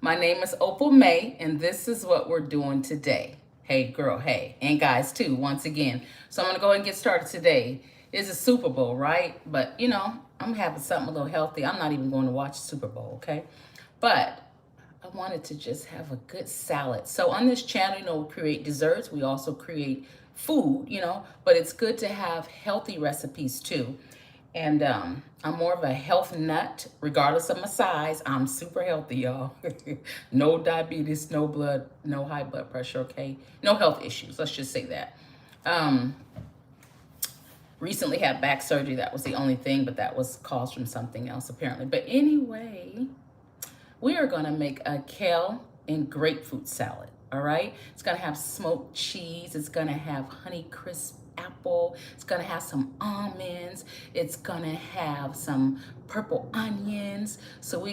My name is Opal May, and this is what we're doing today. Hey, girl, hey, and guys, too, once again. So, I'm going to go ahead and get started today. It's a Super Bowl, right? But, I'm having something a little healthy. I'm not even going to watch Super Bowl, okay? But I wanted to just have a good salad. So, on this channel, we create desserts. We also create food, but it's good to have healthy recipes, too. And I'm more of a health nut, regardless of my size. I'm super healthy, y'all. No diabetes, no blood, no high blood pressure, okay? No health issues, let's just say that. Um, Recently had back surgery. That was the only thing, but that was caused from something else, apparently. But anyway, we are gonna make a kale and grapefruit salad. All right, it's gonna have smoked cheese, it's gonna have honey crisp apple, it's gonna have some almonds, it's gonna have some purple onions. So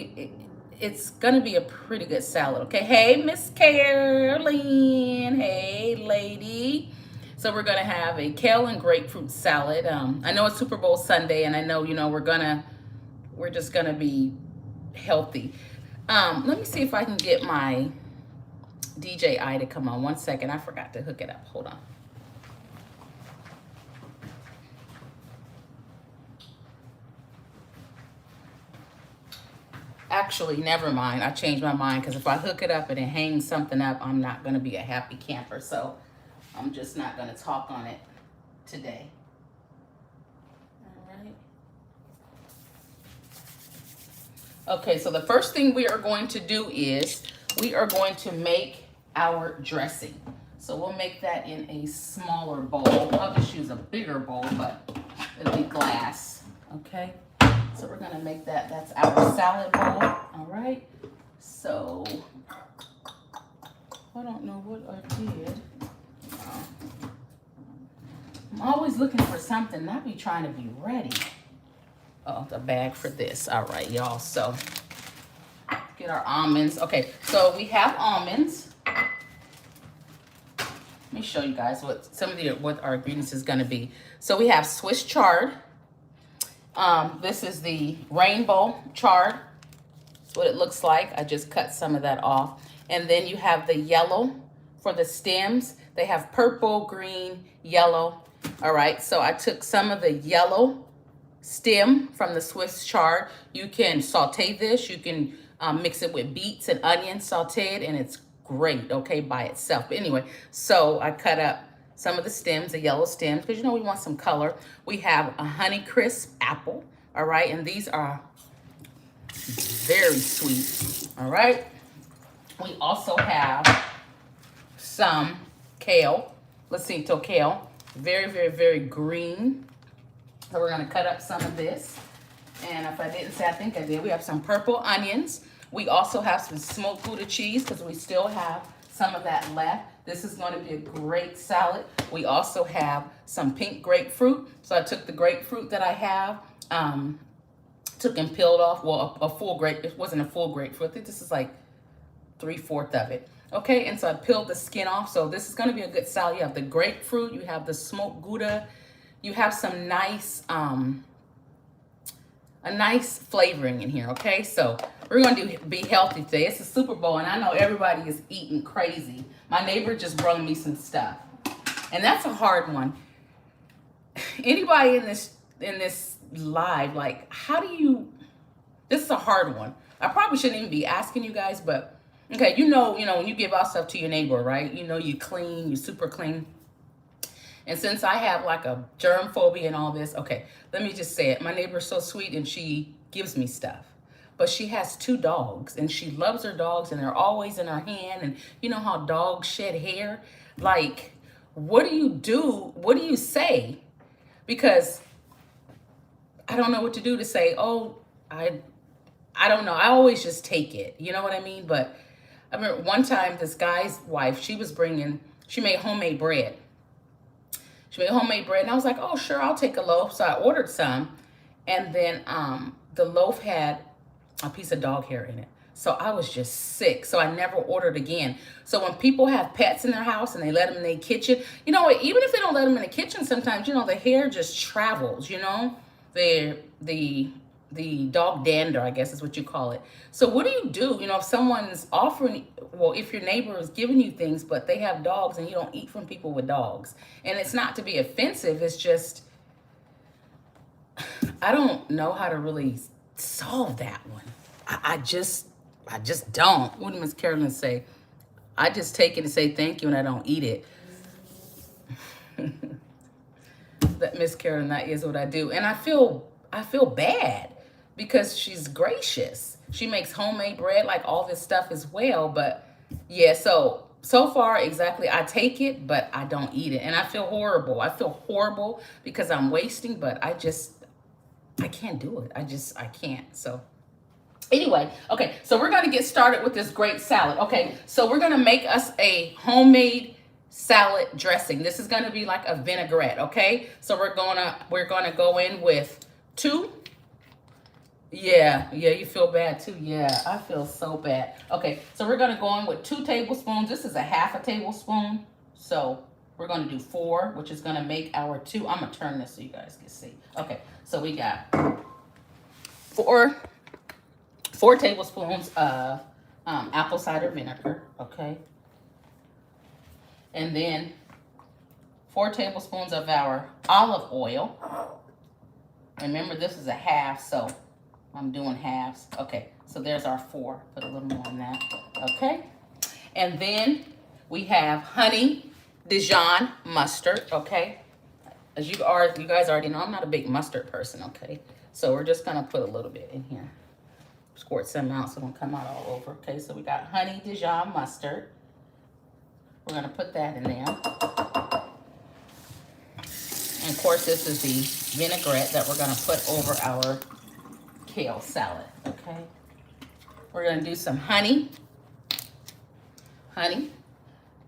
it's gonna be a pretty good salad. Okay, hey Miss Caroline, hey lady. So we're gonna have a kale and grapefruit salad. I know it's Super Bowl Sunday, and I know we're just gonna be healthy. Let me see if I can get my DJI to come on. One second, I forgot to hook it up. Hold on. Actually, never mind. I changed my mind because if I hook it up and it hangs something up, I'm not going to be a happy camper. So I'm just not going to talk on it today. All right. Okay, so the first thing we are going to do is we are going to make our dressing. So we'll make that in a smaller bowl. I'll just use a bigger bowl, but it'll be glass. Okay, so we're gonna make that. That's our salad bowl. All right. So I don't know what I did. I'm always looking for something. Not be trying to be ready. Oh, the bag for this. All right, y'all. So get our almonds. Okay, so we have almonds. Let me show you guys what our ingredients is going to be. So we have Swiss chard. This is the rainbow chard. That's what it looks like. I just cut some of that off. And then you have the yellow for the stems. They have purple, green, yellow. All right, so I took some of the yellow stem from the Swiss chard. You can saute this. You can mix it with beets and onions, saute it, and it's great, okay, by itself. But anyway, so I cut up some of the stems, the yellow stems, because we want some color. We have a honey crisp apple, all right, and these are very sweet, all right. We also have some kale, Lacito kale, very, very, very green. So we're gonna cut up some of this. And if I didn't say, I think I did. We have some purple onions. We also have some smoked Gouda cheese because we still have some of that left. This is going to be a great salad. We also have some pink grapefruit. So I took the grapefruit that I have, took and peeled off. Well, a full grape. It wasn't a full grapefruit. I think this is like 3/4 of it. Okay, and so I peeled the skin off. So this is going to be a good salad. You have the grapefruit. You have the smoked Gouda. You have some nice a nice flavoring in here, okay? So we're gonna be healthy today. It's a Super Bowl, and I know everybody is eating crazy. My neighbor just brought me some stuff, and that's a hard one. Anybody in this live, like, how do you? This is a hard one. I probably shouldn't even be asking you guys, but okay, when you give out stuff to your neighbor, right? You clean, you super clean. And since I have like a germ phobia and all this, okay, let me just say it. My neighbor's so sweet and she gives me stuff. But she has 2 dogs and she loves her dogs and they're always in her hand. And you know how dogs shed hair? Like, what do you do? What do you say? Because I don't know what to do to say, oh, I don't know. I always just take it. You know what I mean? But I remember one time this guy's wife, she made homemade bread. She made homemade bread, and I was like, oh, sure, I'll take a loaf. So I ordered some, and then the loaf had a piece of dog hair in it. So I was just sick. So I never ordered again. So when people have pets in their house and they let them in their kitchen, even if they don't let them in the kitchen, sometimes, the hair just travels, the the dog dander, I guess is what you call it. So what do? You know, if someone's offering, well, if your neighbor is giving you things, but they have dogs and you don't eat from people with dogs. And it's not to be offensive, it's just, I don't know how to really solve that one. I just don't. What did Miss Carolyn say? I just take it and say thank you and I don't eat it. That Miss Carolyn, that is what I do. And I feel bad because she's gracious. She makes homemade bread, like all this stuff as well. But yeah, so far exactly, I take it, but I don't eat it. And I feel horrible. I feel horrible because I'm wasting, but I can't do it. I can't. So anyway, okay, so we're going to get started with this great salad. Okay, so we're going to make us a homemade salad dressing. This is going to be like a vinaigrette, okay? So we're going to go in with 2. Yeah, you feel bad too. Yeah, I feel so bad. Okay, so we're going to go in with 2 tablespoons. This is a half a tablespoon. So we're going to do 4, which is going to make our 2. I'm going to turn this so you guys can see. Okay, so we got 4 tablespoons of apple cider vinegar, okay? And then 4 tablespoons of our olive oil. Remember, this is a half, so I'm doing halves. Okay, so there's our 4. Put a little more on that, okay? And then we have honey Dijon mustard, okay? As you guys already know, I'm not a big mustard person, okay? So we're just gonna put a little bit in here. Squirt some out so it won't come out all over. Okay, so we got honey Dijon mustard. We're gonna put that in there. And of course, this is the vinaigrette that we're gonna put over our kale salad, okay? We're gonna do some honey.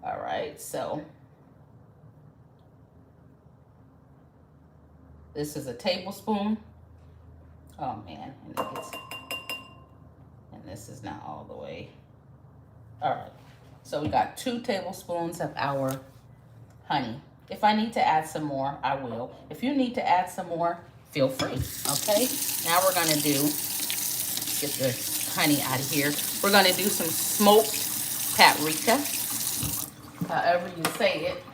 All right, so this is a tablespoon. Oh man, and this is not all the way. All right, so we got 2 tablespoons of our honey. If I need to add some more, I will. If you need to add some more, feel free, okay? Now we're gonna get the honey out of here. We're gonna do some smoked paprika, however you say it.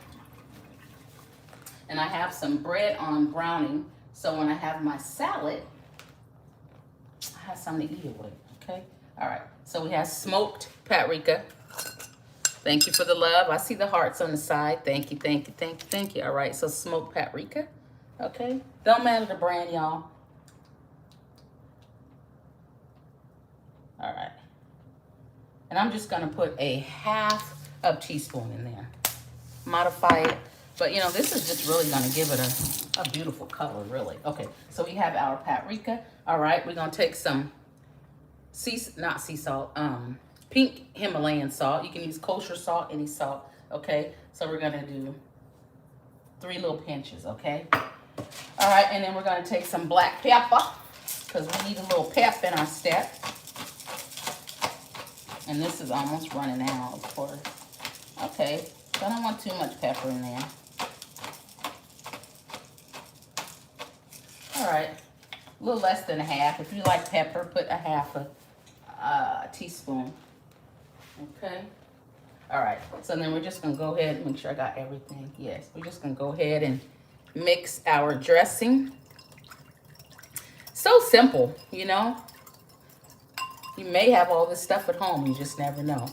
And I have some bread on browning, so when I have my salad, I have something to eat it with, okay? All right, so we have smoked paprika. Thank you for the love. I see the hearts on the side. Thank you, thank you, thank you, thank you. All right, so smoked paprika, okay? Don't matter the brand, y'all. All right. And I'm just gonna put a half of teaspoon in there. Modify it. But you know, this is just really gonna give it a beautiful color, really. Okay, so we have our paprika. All right, we're gonna take some pink Himalayan salt. You can use kosher salt, any salt, okay? So we're gonna do 3 little pinches, okay? All right, and then we're gonna take some black pepper, because we need a little pep in our step. And this is almost running out, of course. Okay, so I don't want too much pepper in there. All right, a little less than a half. If you like pepper, put a half a teaspoon. Okay. All right. So then we're just going to go ahead and make sure I got everything. Yes. We're just going to go ahead and mix our dressing. So simple, you know. You may have all this stuff at home. You just never know.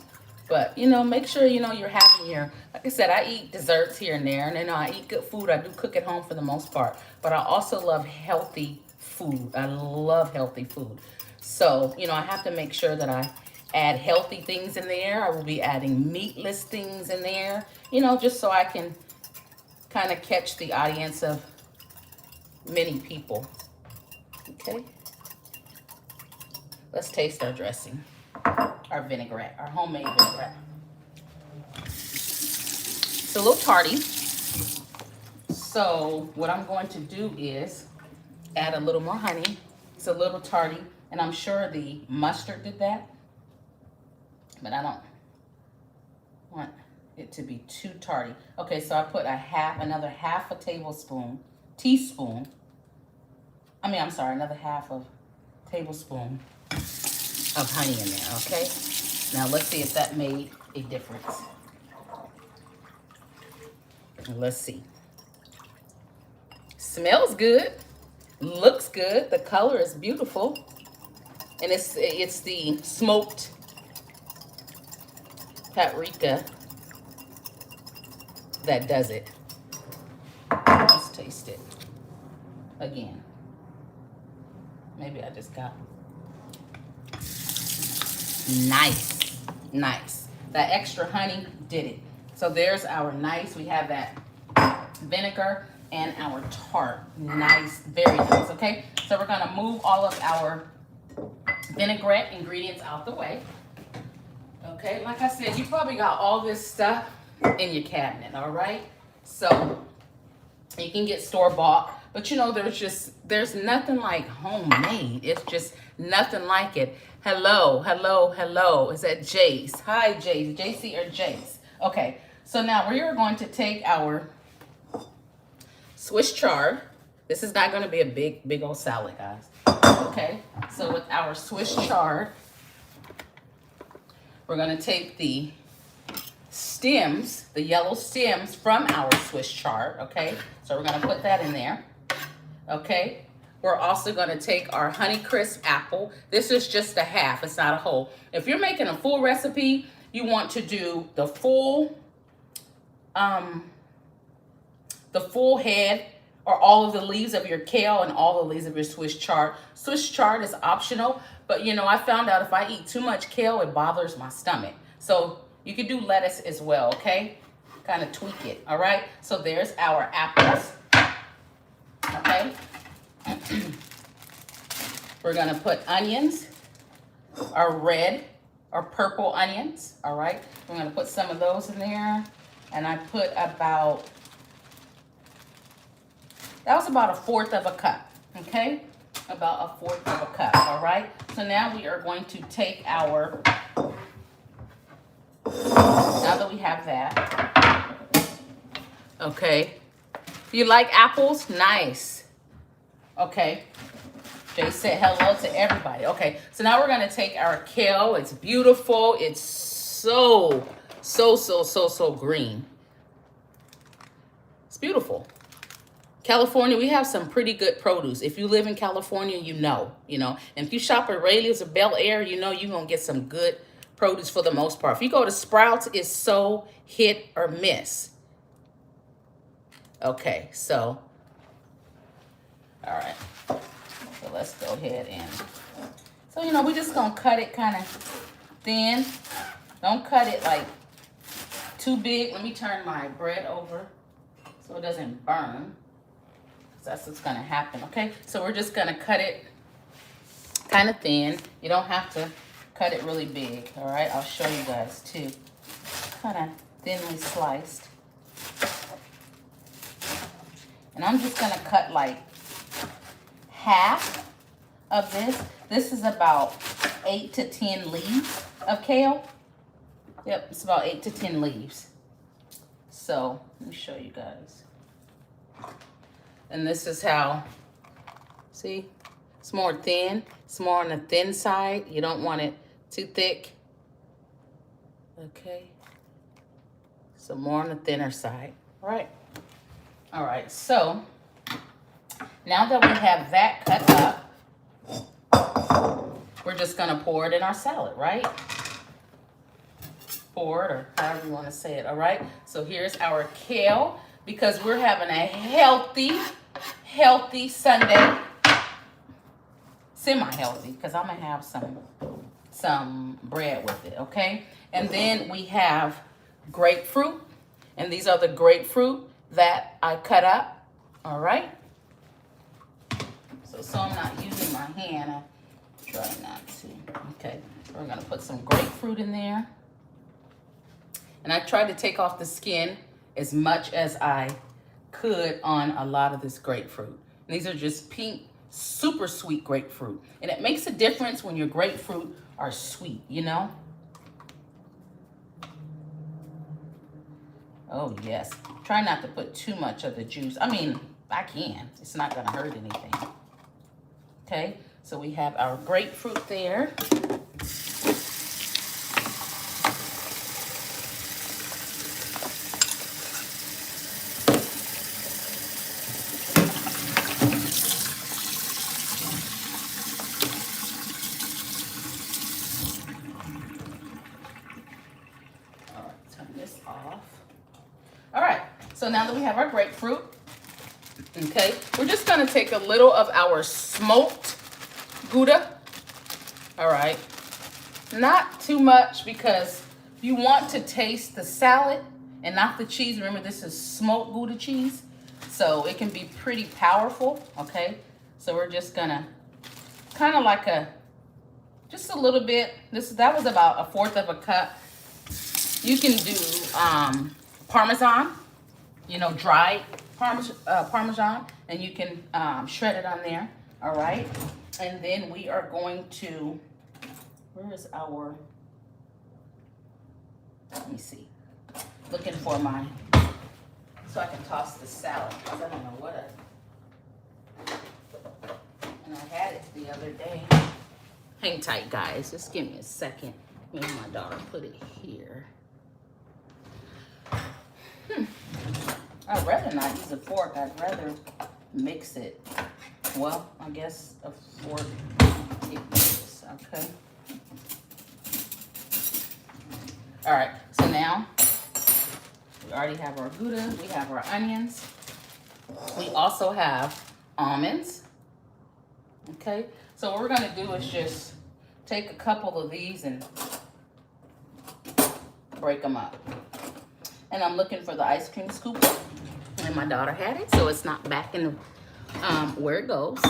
But, you know, make sure, you know, you're having your, like I said, I eat desserts here and there. And then I eat good food. I do cook at home for the most part. But I also love healthy food. I love healthy food. So, you know, I have to make sure that I add healthy things in there. I will be adding meatless things in there, you know, just so I can kind of catch the audience of many people. Okay. Let's taste our dressing, our vinaigrette, our homemade vinaigrette. It's a little tarty. So what I'm going to do is add a little more honey. It's a little tarty, and I'm sure the mustard did that. But I don't want it to be too tarty. Okay, so I put another half a teaspoon. Another half of tablespoon of honey in there, okay? Now let's see if that made a difference. Let's see. Smells good, looks good. The color is beautiful, and it's the smoked paprika that does it. Let's taste it again. Maybe I just got nice. That extra honey did it. So there's our nice. We have that vinegar and our tart. Nice, very nice. Okay, so we're gonna move all of our vinaigrette ingredients out the way. Okay, like I said, you probably got all this stuff in your cabinet, all right? So you can get store-bought, but you know, there's nothing like homemade. It's just nothing like it. Hello. Is that Jace? Hi, Jace. JC or Jace? Okay, so now we are going to take our Swiss chard. This is not going to be a big old salad, guys. Okay, so with our Swiss chard, we're going to take the stems, the yellow stems from our Swiss chard, okay? So we're going to put that in there, okay? We're also going to take our Honeycrisp apple. This is just a half, it's not a whole. If you're making a full recipe, you want to do the full head or all of the leaves of your kale and all the leaves of your Swiss chard. Swiss chard is optional, but you know, I found out if I eat too much kale, it bothers my stomach. So you can do lettuce as well, okay? Kind of tweak it, all right? So there's our apples, okay? We're gonna put onions, our red or purple onions, all right? We're gonna put some of those in there. And I put about, that was about 1/4 of a cup, okay? About 1/4 of a cup, all right? So now we are going to take our, now that we have that, okay? You like apples? Nice. Okay. Jay said hello to everybody. Okay, so now we're gonna take our kale. It's beautiful. It's so green. It's beautiful. California, we have some pretty good produce. If you live in California, you know. And if you shop at Rayleigh's or Bel Air, you know you're gonna get some good produce for the most part. If you go to Sprouts, it's so hit or miss. Okay, so, all right. So let's go ahead and, so we're just gonna cut it kind of thin. Don't cut it like too big. Let me turn my bread over so it doesn't burn. That's what's gonna happen, okay? So we're just gonna cut it kind of thin. You don't have to cut it really big, all right? I'll show you guys too. Kind of thinly sliced. And I'm just gonna cut like half of this. This is about 8 to 10 leaves of kale. Yep, it's about 8 to 10 leaves. So let me show you guys. And this is how, see, it's more thin. It's more on the thin side. You don't want it too thick. Okay. So more on the thinner side, right? All right, so now that we have that cut up, we're just gonna pour it in our salad, right? Pour it, or however you wanna say it, all right? So here's our kale, because we're having a healthy Sunday, semi-healthy, because I'm gonna have some bread with it, okay? And then we have grapefruit, and these are the grapefruit that I cut up, all right? So I'm not using my hand, I try not to. Okay, we're gonna put some grapefruit in there. And I tried to take off the skin as much as I could on a lot of this grapefruit. And these are just pink, super sweet grapefruit. And it makes a difference when your grapefruit are sweet, Oh yes, try not to put too much of the juice. I mean, I can, it's not gonna hurt anything. Okay, So we have our grapefruit there. All right, turn this off. All right, so now that we have our grapefruit, okay, we're just gonna take a little of our smoked Gouda. All right, not too much, because you want to taste the salad and not the cheese. Remember, this is smoked Gouda cheese, so it can be pretty powerful, okay? So we're just gonna kind of like just a little bit. That was about 1/4 of a cup. You can do Parmesan, you know, dried Parmesan, and you can shred it on there, all right? And then we are going to, where is our, let me see, looking for mine, so I can toss the salad, because I don't know what and I had it the other day. Hang tight, guys, just give me a second. Maybe my daughter put it here. I'd rather not use a fork. I'd rather mix it. Well, I guess a fork is okay. All right, so now we already have our Gouda, we have our onions. We also have almonds. Okay, so what we're gonna do is just take a couple of these and break them up. And I'm looking for the ice cream scoop. And my daughter had it, so it's not back in the, where it goes.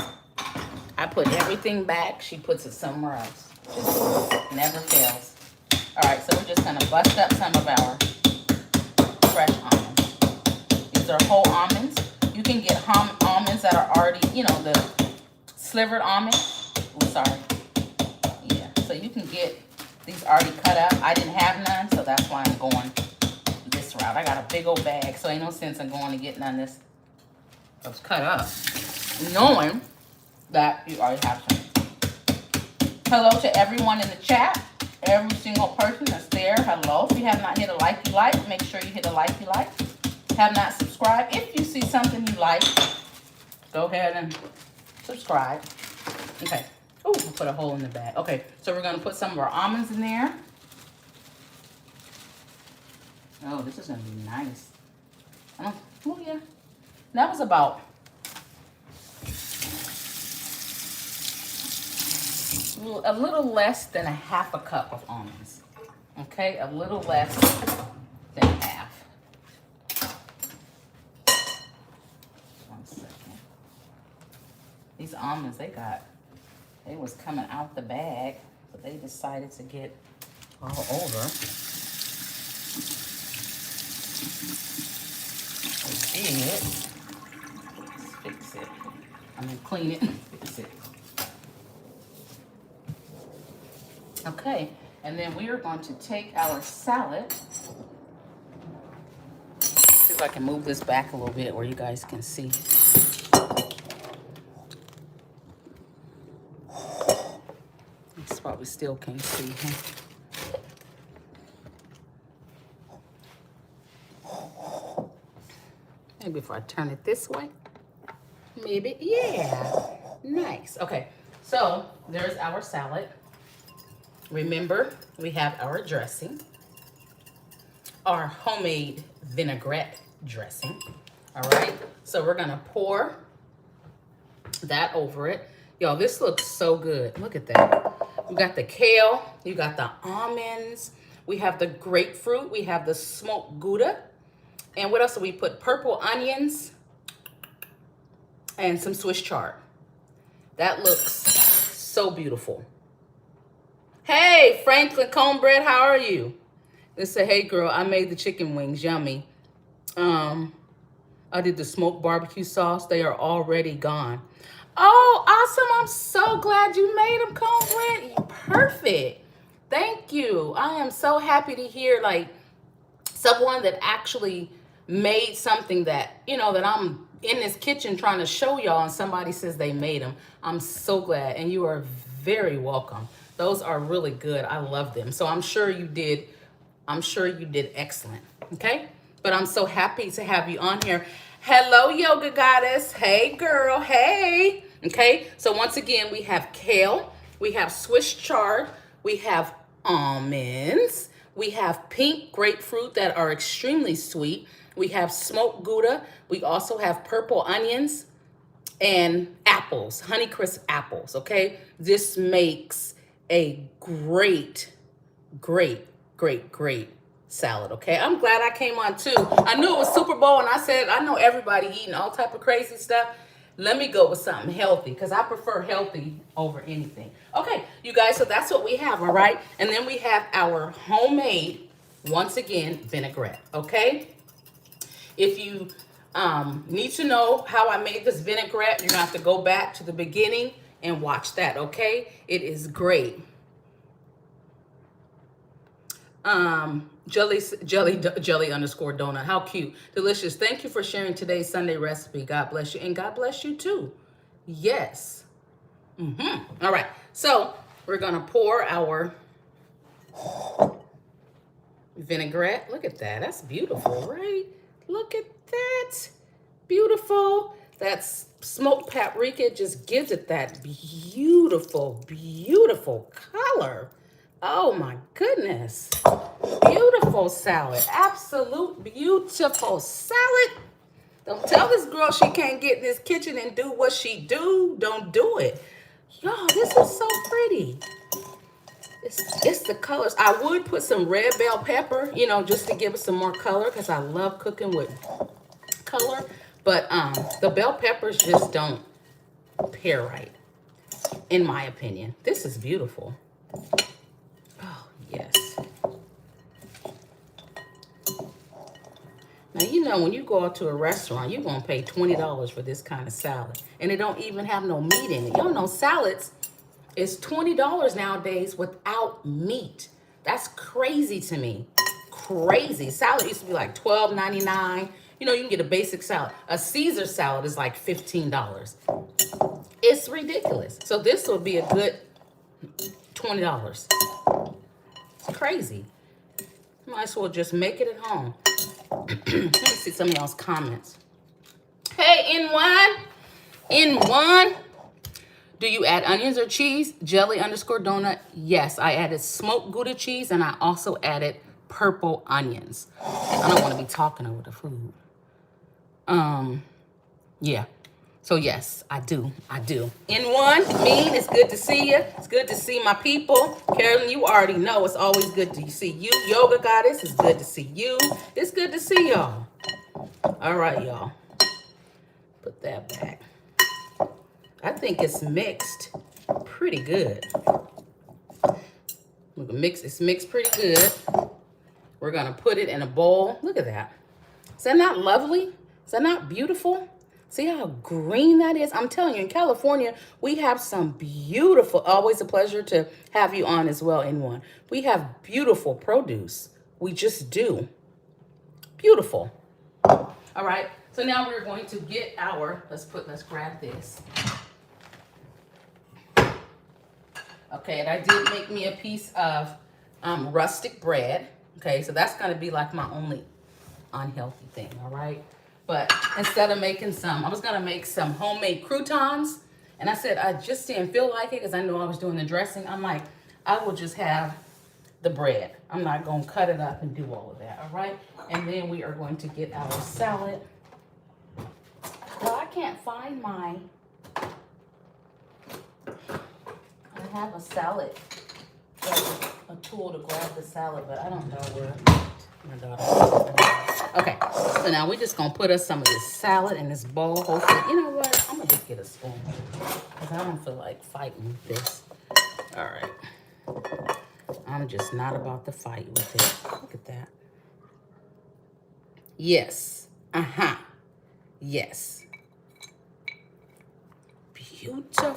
I put everything back. She puts it somewhere else. Just never fails. All right, so we're just gonna bust up some of our fresh almonds. These are whole almonds. You can get almonds that are already, you know, the slivered almond. Oh, sorry. Yeah, so you can get these already cut up. I didn't have none, so that's why I'm going this route. I got a big old bag, so ain't no sense in going to get none of this that's cut up, knowing that you already have some. Hello to everyone in the chat, every single person that's there. Hello. If you have not hit a like, make sure you hit a like. Have not subscribed. If you see something you like, go ahead and subscribe. Okay. Oh, we'll put a hole in the bag. Okay, so we're gonna put some of our almonds in there. Oh, this is gonna be nice. Oh yeah, that was about a little less than a 1/2 cup of almonds. Okay, a little less than half. 1 second. These almonds, they was coming out the bag, but they decided to get all over. Let's fix it. I'm gonna clean it and fix it. Okay, and then we are going to take our salad. See if I can move this back a little bit where you guys can see. This probably still can't see, huh? Maybe if I turn it this way, maybe, yeah, nice. Okay, so there's our salad. Remember, we have our dressing, our homemade vinaigrette dressing, all right? So we're gonna pour that over it. Y'all, this looks so good. Look at that. We got the kale, you got the almonds, we have the grapefruit, we have the smoked Gouda, and what else do we put? Purple onions and some Swiss chard. That looks so beautiful. Hey, Franklin Cornbread, how are you? They say, hey girl, I made the chicken wings, yummy. I did the smoked barbecue sauce. They are already gone. Oh, awesome. I'm so glad you made them, Cornbread. Perfect. Thank you. I am so happy to hear, like, someone that actually made something that, you know, that I'm in this kitchen trying to show y'all and somebody says they made them. I'm so glad, and you are very welcome. Those are really good. I love them. So I'm sure you did excellent. Okay? But I'm so happy to have you on here. Hello, yoga goddess. Hey, girl. Hey. Okay? So once again, we have kale, we have Swiss chard, we have almonds, we have pink grapefruit that are extremely sweet. We have smoked Gouda. We also have purple onions and apples, Honeycrisp apples, okay? This makes a great, great, great, great salad, okay? I'm glad I came on too. I knew it was Super Bowl and I said, I know everybody eating all type of crazy stuff. Let me go with something healthy because I prefer healthy over anything. Okay, you guys, so that's what we have, all right? And then we have our homemade, once again, vinaigrette, okay? If you need to know how I made this vinaigrette, you're gonna have to go back to the beginning and watch that, okay? It is great. Jelly underscore donut. How cute. Delicious. Thank you for sharing today's Sunday recipe. God bless you. And God bless you too. Yes. All right. So we're going to pour our vinaigrette. Look at that. That's beautiful, right? Look at that. Beautiful. That smoked paprika just gives it that beautiful, beautiful color. Oh my goodness. Beautiful salad. Absolute beautiful salad. Don't tell this girl she can't get in this kitchen and do what she do. Don't do it. Y'all, this is so pretty. It's the colors. I would put some red bell pepper, you know, just to give it some more color because I love cooking with color. But the bell peppers just don't pair right, in my opinion. This is beautiful. Oh, yes. Now, you know, when you go out to a restaurant, you're going to pay $20 for this kind of salad. And it don't even have no meat in it. Y'all know salads is $20 nowadays without meat. That's crazy to me. Crazy. Salad used to be like $12.99. You know, you can get a basic salad. A Caesar salad is like $15. It's ridiculous. So this would be a good $20. It's crazy. Might as well just make it at home. Let me see some of y'all's comments. Hey, in one. Do you add onions or cheese? Jelly underscore donut. Yes, I added smoked Gouda cheese and I also added purple onions. I don't want to be talking over the food. Yeah. So yes, I do. In one, mean, it's good to see you. It's good to see my people. Carolyn, you already know it's always good to see you. Yoga goddess, it's good to see you. It's good to see y'all. All right, y'all. Put that back. I think it's mixed pretty good. It's mixed pretty good. We're gonna put it in a bowl. Look at that. Is that not lovely? Is that not beautiful? See how green that is? I'm telling you, in California, we have some beautiful, always a pleasure to have you on as well, in one. We have beautiful produce. We just do. Beautiful. All right, so now we're going to get our, let's grab this. Okay, and I did make me a piece of rustic bread. Okay, so that's gonna be like my only unhealthy thing, all right? But instead of making I was gonna make some homemade croutons. And I said, I just didn't feel like it because I knew I was doing the dressing. I'm like, I will just have the bread. I'm not gonna cut it up and do all of that, all right? And then we are going to get our salad. Well, I can't find my, I have a salad, a tool to grab the salad, but I don't know where my daughter. Okay, so now we're just gonna put us some of this salad in this bowl. Hopefully, you know what? I'm gonna just get a spoon because I don't feel like fighting with this. All right, I'm just not about to fight with it. Look at that. Yes. Yes. Beautiful.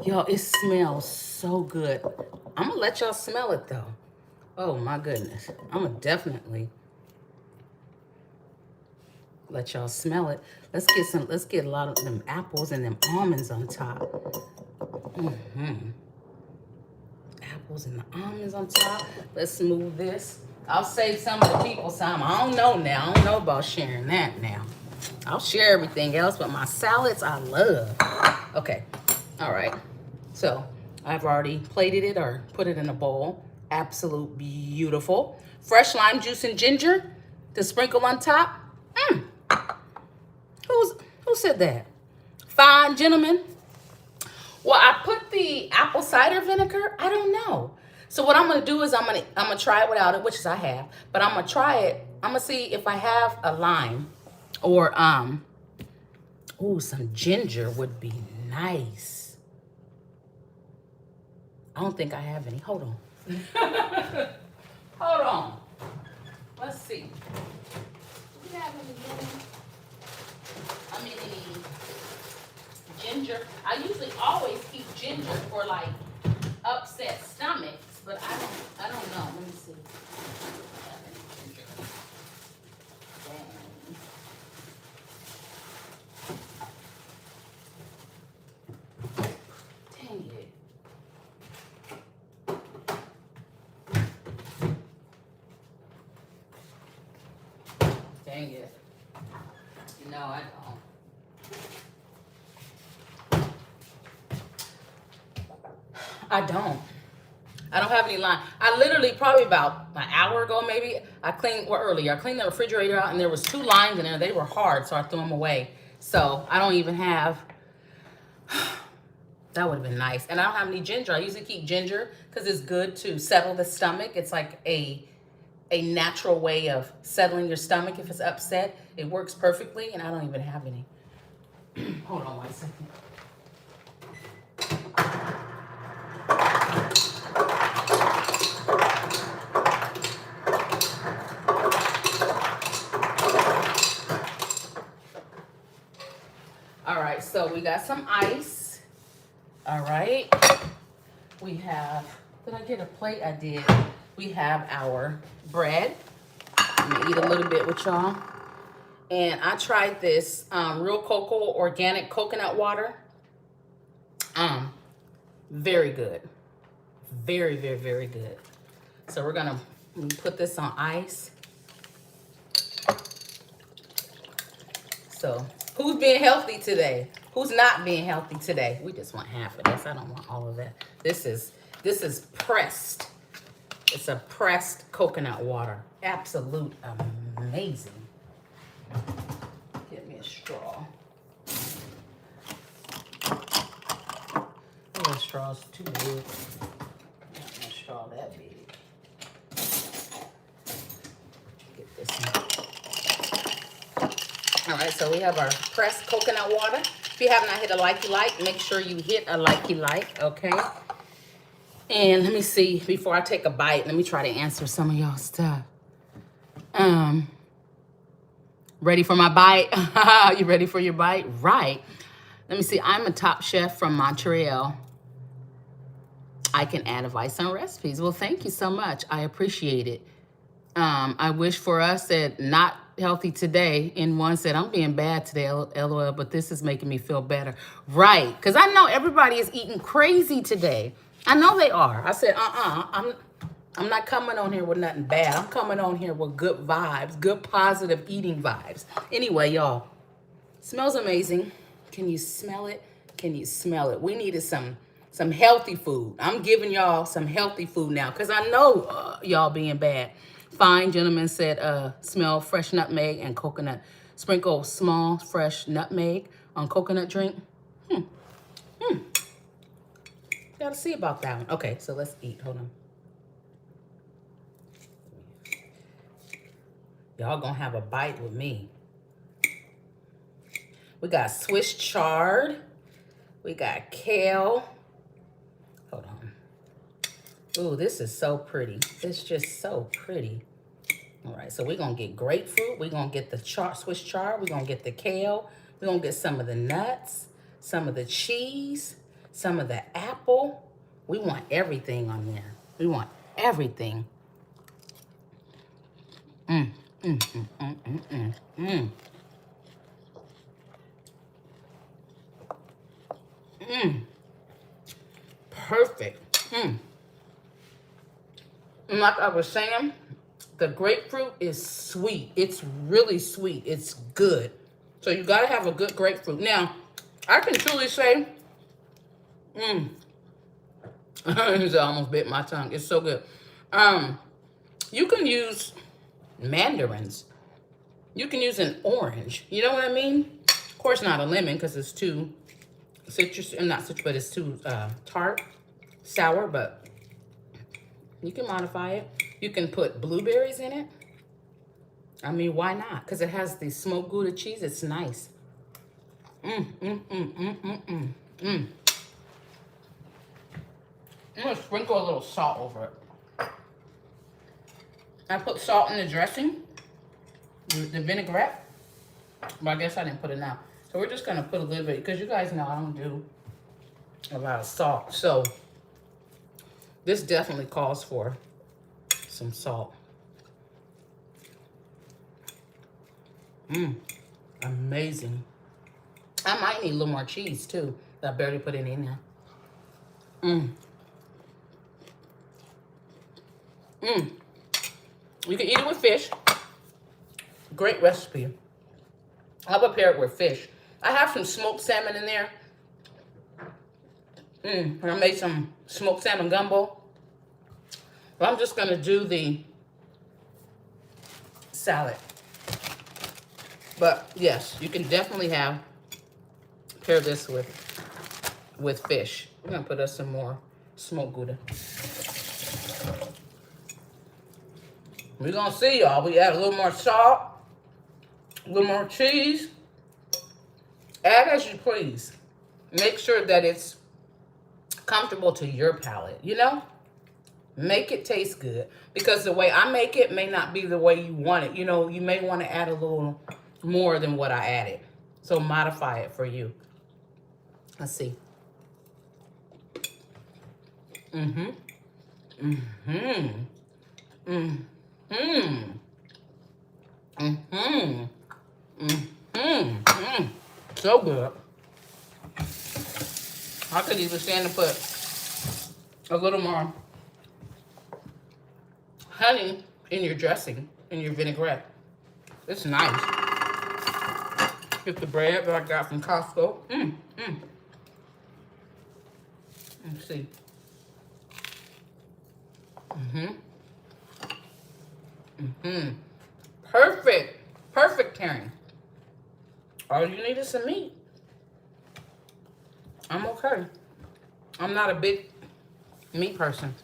Y'all, it smells so good. I'm gonna let y'all smell it though. Oh my goodness. I'm gonna definitely. Let y'all smell it. Let's get a lot of them apples and them almonds on top. Apples and the almonds on top. Let's move this. I'll save some of the people some. I don't know now. I don't know about sharing that now. I'll share everything else, but my salads I love. Okay. All right. So I've already plated it or put it in a bowl. Absolute beautiful. Fresh lime juice and ginger to sprinkle on top. Who said that? Fine, gentlemen. Well, I put the apple cider vinegar. I don't know. So what I'm gonna do is I'm gonna try it without it, which is I have. But I'm gonna try it. I'm gonna see if I have a lime or some ginger would be nice. I don't think I have any. Hold on. Hold on. Let's see. Do we have any ginger? I usually always keep ginger for like upset stomachs, but I don't know. Let me see. Dang it. Dang it. No, I don't. I don't have any lime. I literally, probably about an hour ago maybe, I cleaned the refrigerator out and there was 2 limes in there. They were hard, so I threw them away. So I don't even have, that would have been nice. And I don't have any ginger. I usually keep ginger because it's good to settle the stomach. It's like a natural way of settling your stomach if it's upset. It works perfectly, and I don't even have any. Hold on 1 second. All right, so we got some ice. All right. We have, did I get a plate? I did. We have our bread. I'm gonna eat a little bit with y'all. And I tried this Real Cocoa organic coconut water. Very good. Very, very, very good. So we're gonna put this on ice. So who's being healthy today? Who's not being healthy today? We just want half of this. I don't want all of that. This is pressed. It's a pressed coconut water. Absolute amazing. Get me a straw. Oh, the straw's too big. Not no straw that big. Get this one. All right, so we have our pressed coconut water. If you have not hit a like, make sure you hit a like, okay? And let me see, before I take a bite, let me try to answer some of y'all stuff. Ready for my bite? You ready for your bite? Right. Let me see, I'm a top chef from Montreal. I can add advice on recipes. Well, thank you so much. I appreciate it. I wish for us that not healthy today, and one said, I'm being bad today, LOL, but this is making me feel better. Right, because I know everybody is eating crazy today. I know they are. I said, I'm not coming on here with nothing bad. I'm coming on here with good vibes, good positive eating vibes. Anyway, y'all, smells amazing. Can you smell it? Can you smell it? We needed some healthy food. I'm giving y'all some healthy food now because I know y'all being bad. Fine gentleman said, smell fresh nutmeg and coconut. Sprinkle small fresh nutmeg on coconut drink. Gotta see about that one. Okay, so let's eat. Hold on. Y'all gonna have a bite with me. We got Swiss chard. We got kale. Hold on. Ooh, this is so pretty. It's just so pretty. All right, so we're gonna get grapefruit. We're gonna get the Swiss chard. We're gonna get the kale. We're gonna get some of the nuts, some of the cheese, some of the apple. We want everything on there. We want everything. Perfect. And like I was saying, the grapefruit is sweet. It's really sweet. It's good. So you gotta have a good grapefruit. Now, I can truly say, it almost bit my tongue. It's so good. You can use mandarins. You can use an orange. You know what I mean? Of course, not a lemon because it's too citrus, not citrus, but it's too tart, sour, but you can modify it. You can put blueberries in it. I mean, why not? Because it has the smoked Gouda cheese. It's nice. I'm going to sprinkle a little salt over it. I put salt in the dressing, the vinaigrette, but I guess I didn't put it now. So we're just going to put a little bit, because you guys know I don't do a lot of salt. So this definitely calls for some salt. Amazing. I might need a little more cheese too. I barely put it in there. You can eat it with fish. Great recipe. I'll prepare it with fish. I have some smoked salmon in there. I made some smoked salmon gumbo. But I'm just going to do the salad. But yes, you can definitely pair this with fish. We're going to put us some more smoked Gouda. We're going to see, y'all. We add a little more salt, a little more cheese. Add as you please. Make sure that it's comfortable to your palate, you know? Make it taste good. Because the way I make it may not be the way you want it. You know, you may want to add a little more than what I added. So modify it for you. Let's see. So good. I could even stand to put a little more honey in your dressing, in your vinaigrette. It's nice. Get the bread that I got from Costco. Let's see. Perfect. Perfect pairing. All you need is some meat. I'm okay. I'm not a big meat person.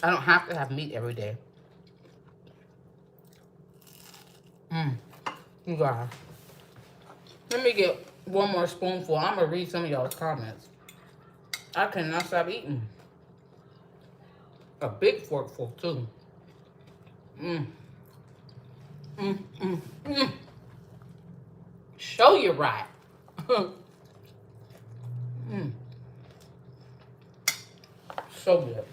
I don't have to have meat every day. You guys. Let me get one more spoonful. I'm going to read some of y'all's comments. I cannot stop eating. A big forkful, too. Show you right. So good.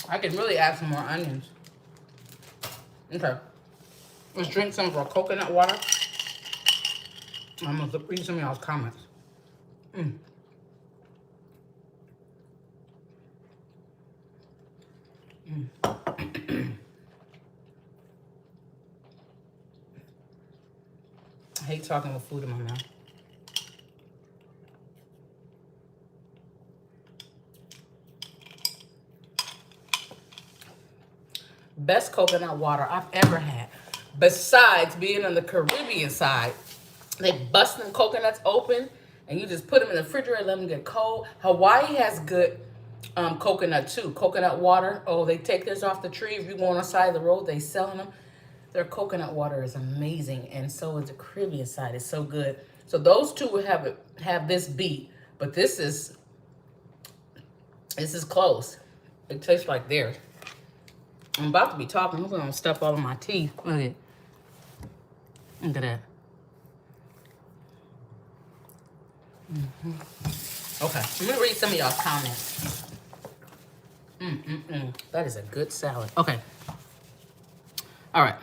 I could really add some more onions. Okay. Let's drink some of our coconut water. I'm going to read some of y'all's comments. I hate talking with food in my mouth. Best coconut water I've ever had. Besides being on the Caribbean side, they bust them coconuts open and you just put them in the refrigerator, let them get cold. Hawaii has good coconut too. Coconut water. Oh, they take this off the tree. If you go on the side of the road, they selling them. Their coconut water is amazing, and so is the Caribbean side. It's so good. So those two would have this beat, but this is close. It tastes like theirs. I'm about to be talking. I'm gonna stuff all of my teeth. Look at it. Look at that. Okay, let me read some of y'all's comments. That is a good salad. Okay. All right.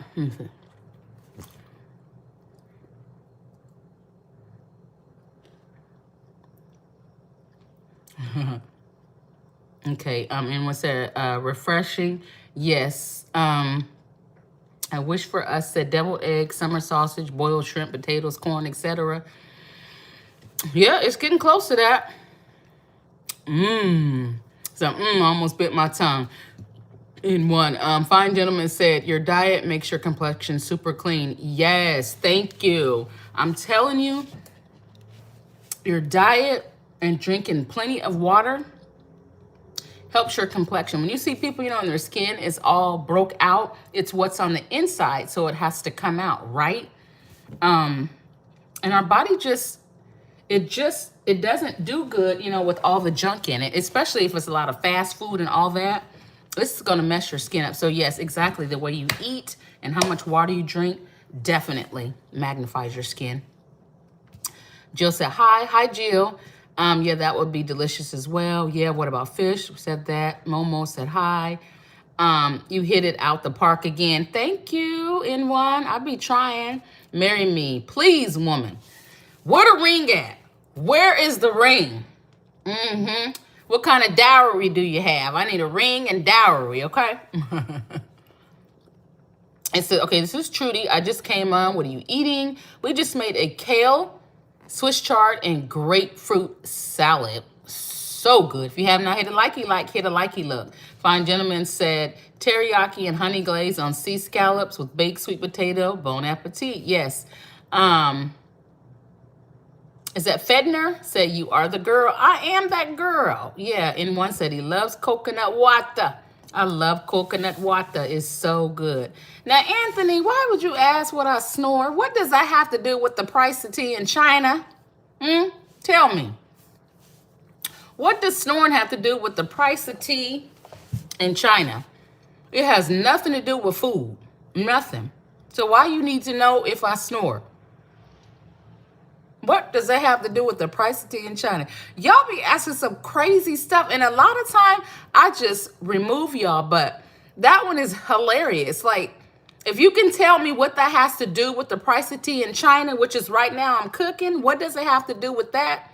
Okay. And what's that? Refreshing. Yes. I wish for us said deviled egg, summer sausage, boiled shrimp, potatoes, corn, etc. Yeah, it's getting close to that. So, I almost bit my tongue in one. Fine gentleman said, your diet makes your complexion super clean. Yes, thank you. I'm telling you, your diet and drinking plenty of water helps your complexion. When you see people, and their skin is all broke out, it's what's on the inside, so it has to come out, right? And our body it doesn't do good, with all the junk in it, especially if it's a lot of fast food and all that. This is going to mess your skin up. So yes, exactly. The way you eat and how much water you drink definitely magnifies your skin. Jill said, hi, Jill. Yeah, that would be delicious as well. Yeah, what about fish? Said that. Momo said hi. You hit it out the park again. Thank you, N1. I'll be trying. Marry me, please, woman. Where the ring at? Where is the ring? What kind of dowry do you have? I need a ring and dowry, okay? It said, okay, this is Trudy. I just came on. What are you eating? We just made a kale, Swiss chard, and grapefruit salad. So good. If you have not hit a likey hit a likey look. Fine gentleman said teriyaki and honey glaze on sea scallops with baked sweet potato. Bon appetit. Yes. Is that Fedner? Said, you are the girl. I am that girl. Yeah, N1 said he loves coconut water. I love coconut water. It's so good. Now, Anthony, why would you ask what I snore? What does that have to do with the price of tea in China? Tell me. What does snoring have to do with the price of tea in China? It has nothing to do with food. Nothing. So why you need to know if I snore? What does that have to do with the price of tea in China? Y'all be asking some crazy stuff. And a lot of time, I just remove y'all. But that one is hilarious. Like, if you can tell me what that has to do with the price of tea in China, which is right now I'm cooking, what does it have to do with that?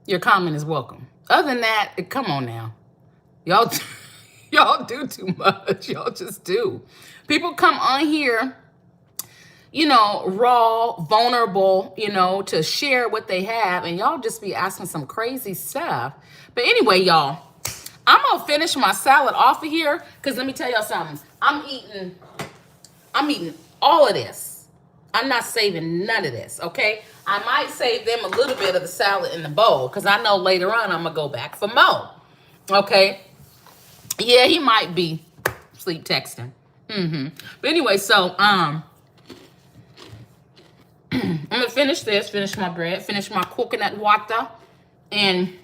Your comment is welcome. Other than that, come on now. Y'all, y'all do too much. Y'all just do. People come on here, raw, vulnerable, to share what they have. And y'all just be asking some crazy stuff. But anyway, y'all, I'm going to finish my salad off of here. Because let me tell y'all something. I'm eating all of this. I'm not saving none of this, okay? I might save them a little bit of the salad in the bowl. Because I know later on I'm going to go back for more. Okay? Yeah, he might be sleep texting. But anyway, so, I'm going to finish this, finish my bread, finish my coconut water, and,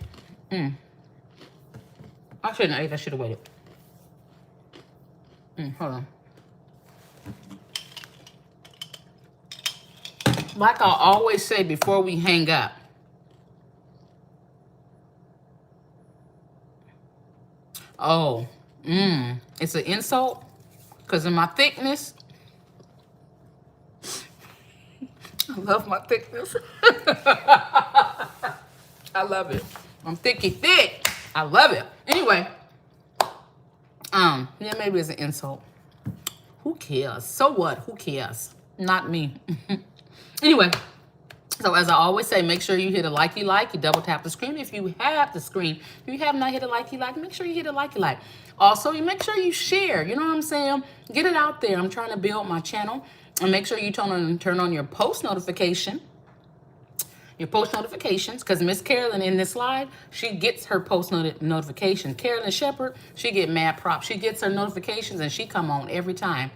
I shouldn't have ate, I should have waited. Hold on. Like I always say before we hang up, it's an insult because of my thickness. I love my thickness. I love it. I'm thicky thick. I love it. Anyway, yeah, maybe it's an insult. Who cares? So what? Who cares? Not me. Anyway, so as I always say, make sure you hit a likey like. You double tap the screen if you have the screen. If you have not hit a likey like, make sure you hit a likey like. Also, you make sure you share. You know what I'm saying? Get it out there. I'm trying to build my channel. And make sure you turn on your post notification. Your post notifications. Because Miss Carolyn in this live, she gets her post notification. Carolyn Shepherd, she get mad props. She gets her notifications and she come on every time.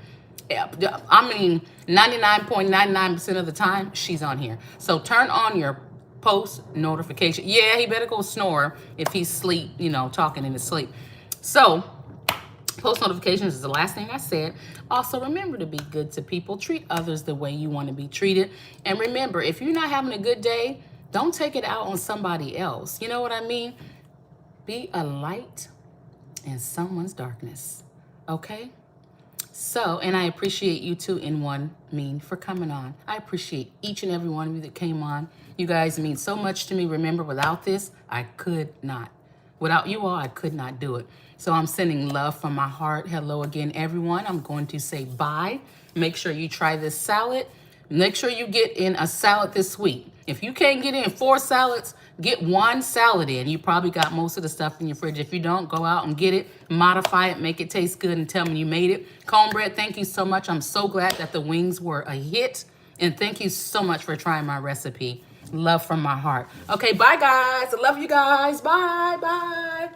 I mean, 99.99% of the time, she's on here. So turn on your post notification. Yeah, he better go snore if he's asleep, talking in his sleep. So, post notifications is the last thing I said. Also, remember to be good to people. Treat others the way you want to be treated. And remember, if you're not having a good day, Don't take it out on somebody else. You know what I mean? Be a light in someone's darkness. Okay? So, and I appreciate you too, in one mean, for coming on. I appreciate each and every one of you that came on. You guys mean so much to me. Remember, without this, I could not. Without you all, I could not do it. So I'm sending love from my heart. Hello again, everyone. I'm going to say bye. Make sure you try this salad. Make sure you get in a salad this week. If you can't get in 4 salads, get 1 salad in. You probably got most of the stuff in your fridge. If you don't, go out and get it, modify it, make it taste good, and tell me you made it. Cornbread, thank you so much. I'm so glad that the wings were a hit. And thank you so much for trying my recipe. Love from my heart. Okay, bye, guys. I love you guys. Bye, bye.